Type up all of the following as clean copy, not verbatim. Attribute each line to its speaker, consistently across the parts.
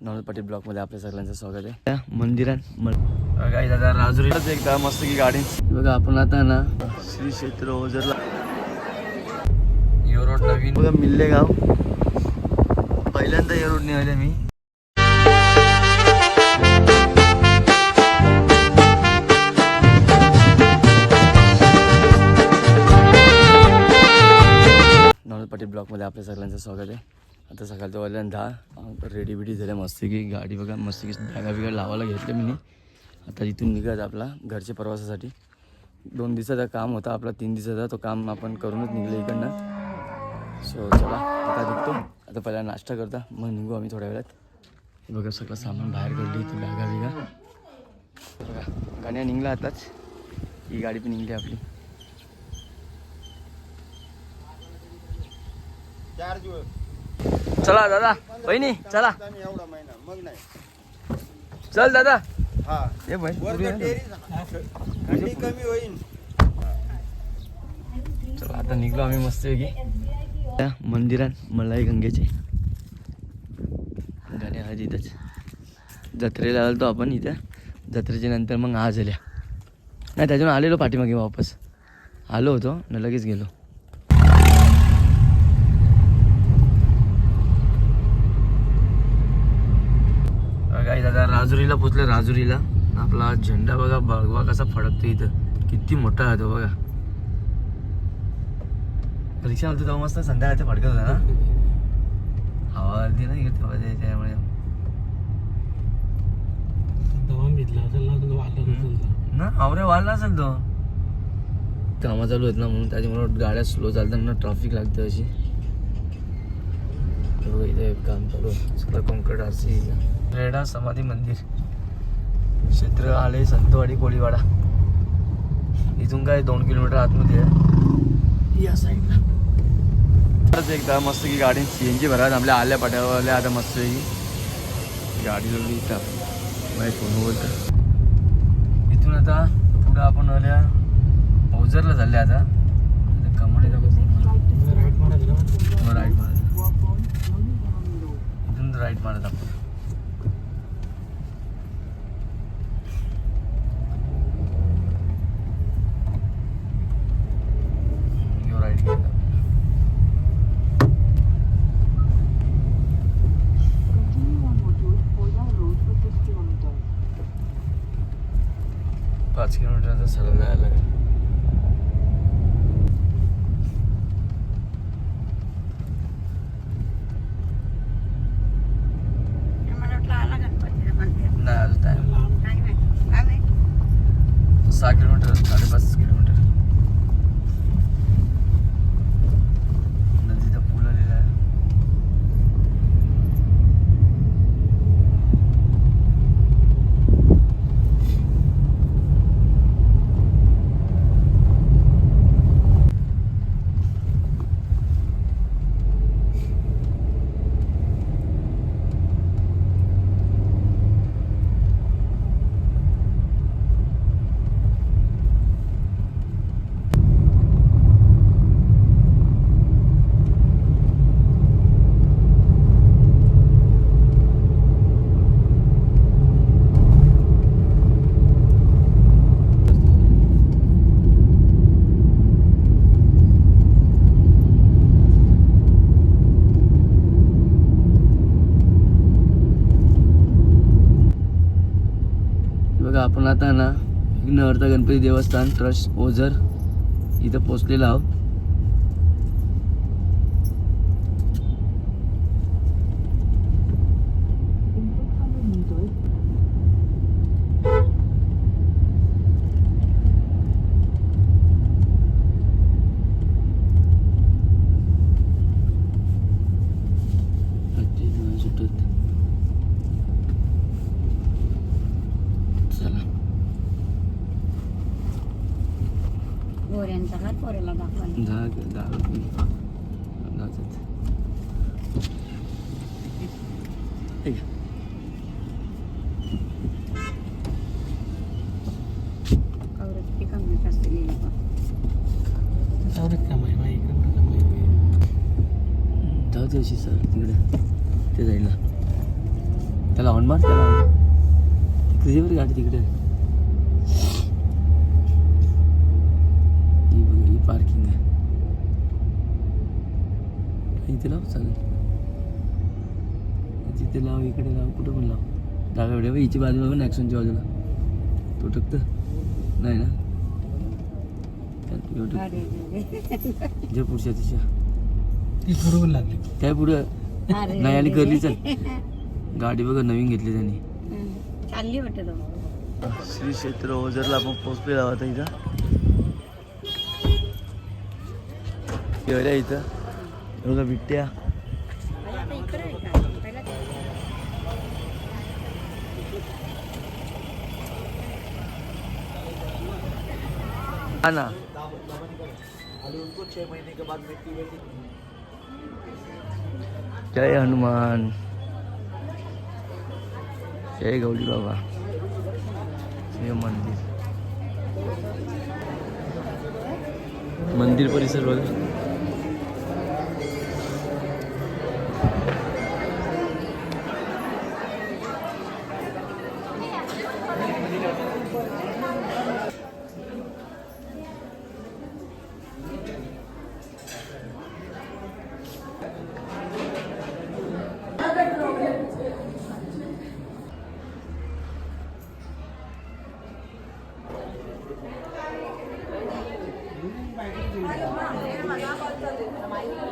Speaker 1: नवनाथ पाटील ब्लॉकमध्ये आपल्या सगळ्यांचं स्वागत आहे. मंदिरात बघा दादा राजुरीलाच एकदा मस्त की गाडी बघा. आपण आता ना श्री क्षेत्र ओझरला यो रोड नवीन बघा मिल्ले गाव. पहिल्यांदा या रोडने आले मी. नवनाथ पाटील ब्लॉकमध्ये आपल्या सगळ्यांचं स्वागत आहे. आता सकाळचं वाजल्या 10 रेडी बिडी झाल्या मस्त की गाडी बघा मस्त की बॅगा बिगा लावायला घेतलं मी. आता इथून निघायचं आपला घरच्या प्रवासासाठी. 2 दिवसाचा काम होता आपला, 3 दिवसाचा तो काम आपण करूनच निघलो इकडनं. सो चला आता निघतो. आता पहिला नाश्ता करता मग निघू आम्ही थोड्या वेळात. हे बघा सगळं सामान बाहेर काढली इथं बॅगा बिगा बघा. गाण्या निघला आताच. ही गाडी पण निघली आपली. चला दादा बहिणी चला चल दादा. हे
Speaker 2: कमी होईल.
Speaker 1: चला आता निघलो आम्ही मस्त की मंदिरात मलाई गंगेचे गाणे आहेत इथंच. जत्रेला आलो आपण इथं. जत्रेच्या नंतर मग आज आल्या नाही त्याच्यानं आलेलो पाठीमागे वापस आलो होतो न लगेच गेलो. दादा राजुरीला पोचलं. राजुरीला आपला झेंडा बघा भगवा कसा फडकतो इथं. किती मोठा आहे तो बघा. रिक्षा होती तेव्हा मस्त संध्याकाळचं फडकत होता ना. हवा आली ना इकडे तेव्हा त्याच्यामुळे ना आवरे वाढला असेल तो. कामं चालू आहेत ना म्हणून त्याच्यामुळे गाड्या स्लो चालतात ना. ट्रॅफिक लागते अशी. इथे काम चालू आहे सगळं कंकड अशी. रेडा समाधी मंदिर क्षेत्र आले संतवाडी कोळीवाडा. इथून काय 2 किलोमीटर आतमध्ये आहे या साईडला. परत एकदा मस्त की गाडी CNG भरायला आपल्या आल्या पाट्यावाल्या. आता मस्त की गाडी लावली इथं माझ्या फोन बोलतं. इथून आता पुढं आपण आल्या ओझरला चालले. आता कमाडीला राईट मारत इथून राईट मारत आपण. राईट घ्यायला 5 किलोमीटरचा सरळ जायला लागेल. नाही अजून टाईम 6 किलोमीटर 5.5 किलोमीटर. नदीचा पूल आलेला आहे. आपण आता ना विघ्नहर्ता गणपती देवस्थान ट्रस्ट ओझर इथं पोचलेलो आहोत. जाऊ दे अशी सर तिकडे ते जाईल ना. त्याला ऑन मार, त्याला तिकडे बरं गाडी तिकडे. ही बघ, ही पार्किंग आहे. इथे लाव चालेल, तिथे लाव, इकडे लाव, कुठं पण लाव. जागा एवढ्या हिची बाजूला पण ॲक्शनच्या बाजूला तो टकतं नाही ना. जे पुढच्या तिच्या
Speaker 2: ती पुढे पण लागली.
Speaker 1: काय पुढं नाही आली करली. चल गाडी बघा नवीन घेतली त्यांनी.
Speaker 3: चालली वाटत.
Speaker 1: श्री क्षेत्र ओझरला आपण पोचलोय आता. इथं एवढ्या इथं बघा बिट्ट्या. हा ना, जय हनुमान, जय गौरी बाबा. हे मंदिर परिसर बघा.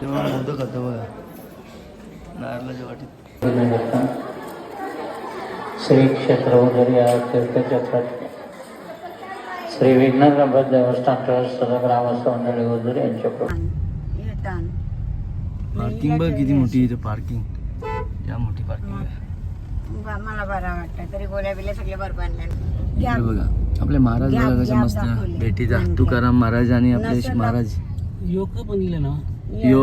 Speaker 1: तेव्हा मोदक होतं बघा नारळाच्या वाटीत.
Speaker 4: श्री क्षेत्र ओझर या तीर्थक्षेत्रात श्री विघ्नगणपत देवस्थान ट्रस्ट ग्रामस्थ मंडळी ओझर यांच्याकडून
Speaker 1: पार्किंग बघ किती मोठी इथे. पार्किंग या मोठी पार्किंग आहे.
Speaker 3: मला बरं वाटतं तरी गोळ्या बिल्या सगळे बरोबर
Speaker 1: इकडे बघा आपले महाराज बघा कसं मस्त भेटीचा. तुकाराम महाराज आणि आपले महाराज
Speaker 2: योग बनले ना.
Speaker 1: यो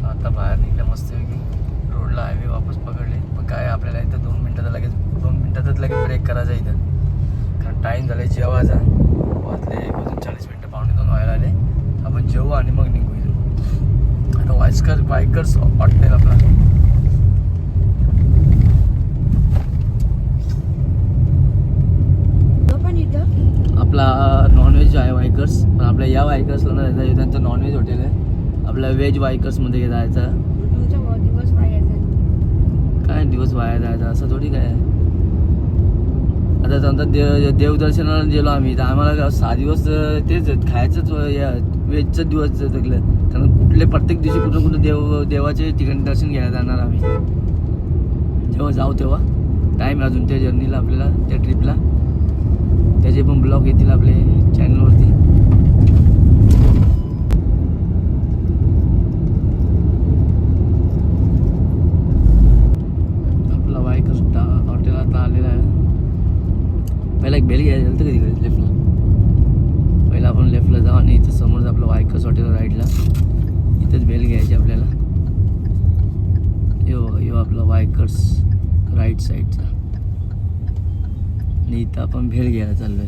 Speaker 1: आता बाहेर निघल्या मस्त रोडला. हायवे वापस पकडले. पण काय आपल्याला इथं 2 मिनिटातच लगेच ब्रेक करायचा इथं. कारण टाईम झाला जेवायचा. वाजले 40 मिनिटं, 1:45 व्हायला आले. आपण जेवू आणि मग निघू इथून. आता बायकर्स वाटते आपला. आपला नॉनव्हेज आहे वायकर्स. पण आपल्या या वायकर्सला ना जायचं, त्यांचं नॉनव्हेज हॉटेल आहे. आपल्या व्हेज वायकर्समध्ये जायचं.
Speaker 3: दिवस
Speaker 1: काय दिवस वाया जायचा असं थोडी काय. आता समजा देवदर्शनाला गेलो आम्ही तर आम्हाला 6 दिवस तेच खायचंच व्हेजचं दिवस जगलं. कारण प्रत्येक दिवशी कुठं देवाचे ठिकाणी दर्शन घ्यायला जाणार आम्ही. जेव्हा जाऊ तेव्हा टाईम अजून त्या जर्नीला आपल्याला, त्या ट्रिपला. त्याचे पण ब्लॉग येतील आपले चॅनलवरती. आपला वायकर्स हॉटेल आता आलेला आहे. पहिला एक बेल घ्यायला झालं का तिकडे लेफ्टला. पहिला आपण लेफ्टला जाऊ आणि इथं समोरच आपलं वायकर्स हॉटेल राईटला. इथंच बेल घ्यायची आपल्याला. यो आपला वायकर्स राईट साईडचा. आणि इथं आपण भेळ घ्यायला चाललोय.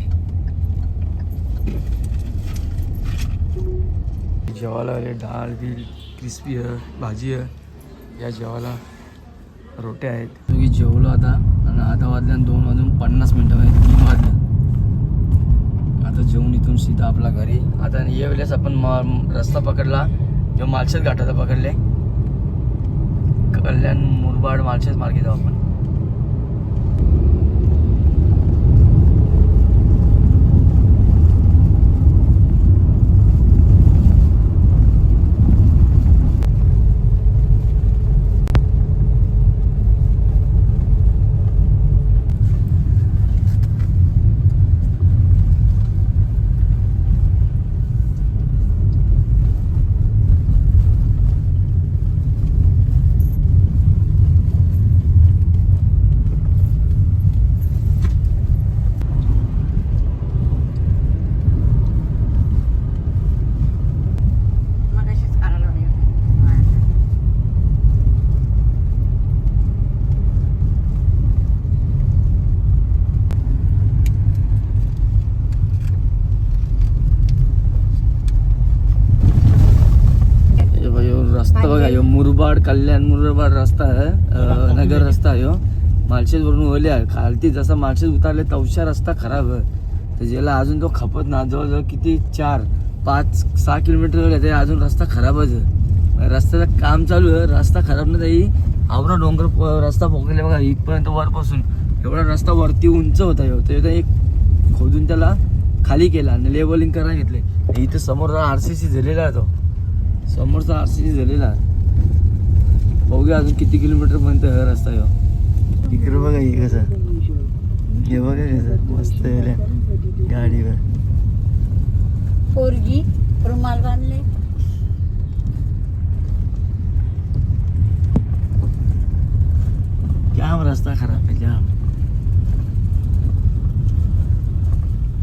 Speaker 1: जेवायला डाळ बिल क्रिस्पी आहे, भाजी आहे. या जेवायला रोट्या आहेत. मी जेवलो आता आणि आता वाजल्या 2:50 3 वाजले. आता जेवून इथून सीधा आपला घरी. आता या वेळेस आपण रस्ता पकडला जो माळशेज घाटाचा पकडले. कल्याण मुरबाड माळशेज मार्गे जाऊ आपण. मुरबाड कल्याण मुरबाड रस्ता आहे नगर रस्ता आहे माळशेज वरून ओल्या खालती जसा माळशेज उतारले तवशा रस्ता खराब आहे तर ज्याला अजून तो खपत ना जवळजवळ किती 4-5-6 किलोमीटर ते अजून रस्ता खराबच आहे रस्त्याचं काम चालू आहे रस्ता खराब नाही ताई आवरा डोंगर रस्ता पोकले बघा इथपर्यंत वरपासून एवढा रस्ता वरती उंच होता तर एक खोदून त्याला खाली केला आणि लेवलिंग करायला घेतले इथं समोरचा RCC झालेला आहे तो समोरचा RCC झालेला आहे बघूया अजून किती किलोमीटर पर्यंत रस्ता आहे इकडे बघा हे कसं हे बघा कसं मस्त गाडीवर
Speaker 3: 4G रुमाल बांधले
Speaker 1: जाम रस्ता खराब आहे जाम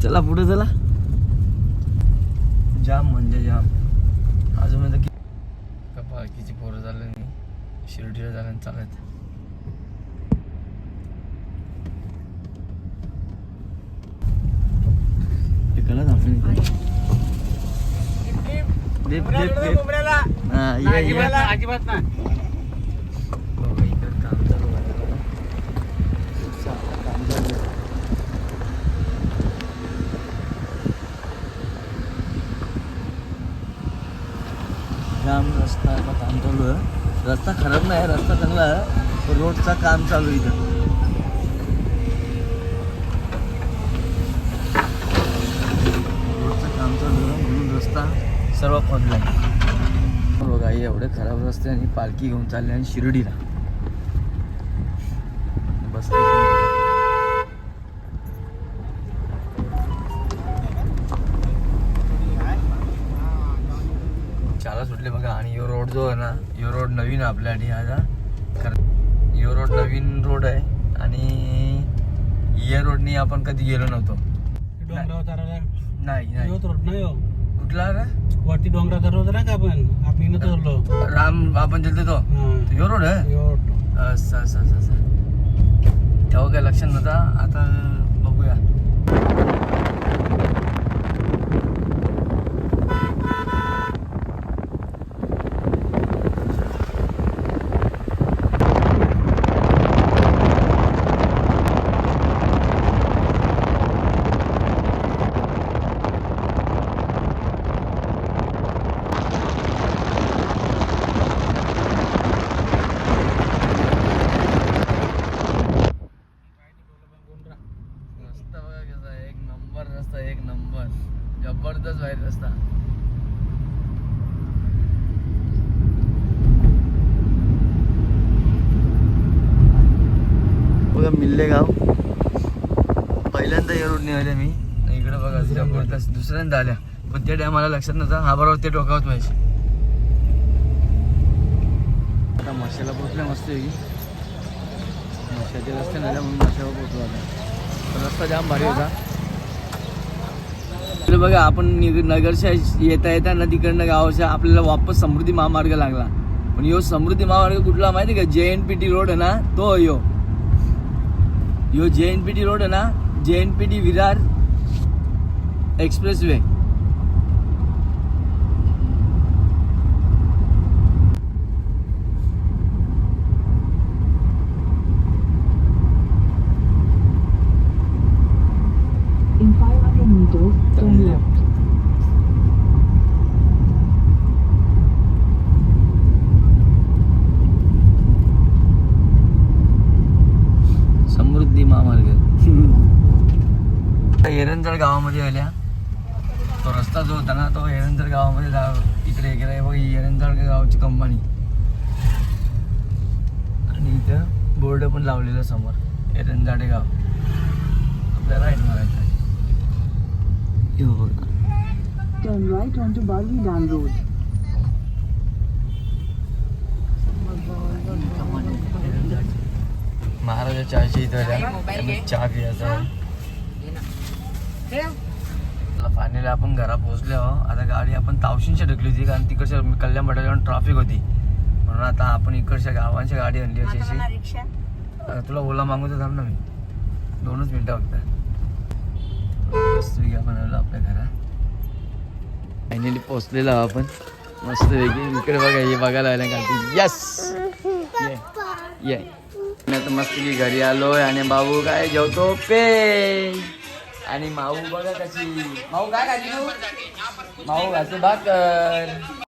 Speaker 1: चला पुढे चला जाम म्हणजे जाम अजून बाकीची पोरं झालं नाही शिर्डीला झालं चालत कळत आपण
Speaker 2: अजिबात ना
Speaker 1: जाम रस्ता काम चालू आहे रस्ता खराब नाही रस्ता चांगला आहे रोडचा काम चालू आहे इथं रोडचं काम चालू आहे म्हणून रस्ता सर्व खोदला आहे बघा एवढे खराब रस्ते आणि पालखी घेऊन चालले आणि शिर्डीला बस चाला सुटले बघा आणि यो रोड जो आहे ना यो रोड नवीन आहे आपल्यासाठी हा यो रोड नवीन रोड आहे आणि या रोडनी आपण कधी गेलो नव्हतो नाही
Speaker 2: रोड नाही हो
Speaker 1: कुठला रे
Speaker 3: वरती डोंगराचा रोड ना का आपण उतरलो
Speaker 1: राम आपण गेलतो तो यो रोड आहे असं असं असं असं तेव्हा काय लक्षात नव्हता आता बघूया एक नंबर जबरदस्त बाहेर रस्ता बघा मिल्ले गाव पहिल्यांदा या रोडने आले मी इकडे बघा जबरदस्त दुसऱ्यांदा आल्या पण त्या टायमाला लक्षात नव्हता हा बरोबर ते टोकावत पाहिजे आता मशाला पोचल्या मस्त आहे मशाचे रस्ते नाही म्हणून मशावर पोचलो आता रस्ता जाम भारी होता बघा आपण नगरच्या येता येताना तिकडनं गावाच्या आपल्याला वापस समृद्धी महामार्ग लागला पण यो समृद्धी महामार्ग कुठला माहिती का JNPT रोड आहे ना तो यो JNPT रोड आहे ना JNPT Virar express way
Speaker 5: In 500 meters, turn left.
Speaker 1: समृद्धी महामार्ग एरंजळ गावामध्ये आल्या तो रस्ता जो होता ना तो एरंजळ गावामध्ये इकडे गेला बघ एरंजळ गावाची कंपनी आणि इथं बोर्ड पण लावलेलं समोर एरंजाडे गाव आपल्याला राईट मारायचं
Speaker 5: Turn right onto Barley Dam Road.
Speaker 1: महाराजा चहाची इथं चहा पियाचा फायनली आपण घरा पोहोचलो आता गाडी आपण तावशींच्या ढकली होती कारण तिकडच्या कल्याण बटाल्यावर ट्रॅफिक होती म्हणून आता आपण इकडच्या गावांची गाडी आणली अशी तुला ओला मागू तर थांब ना मी 2च मिनिटं फक्त बनवलं आपल्या घरात फायनली पोहोचलेलो आपण मस्त वेगळी इकडे बघा हे बघायला आलं का यस ये आता मस्त की घरी आलोय आणि बाबू काय जेवतो पे आणि माऊ बघा कशी माऊ काय खाती तू माऊ घाते भाकर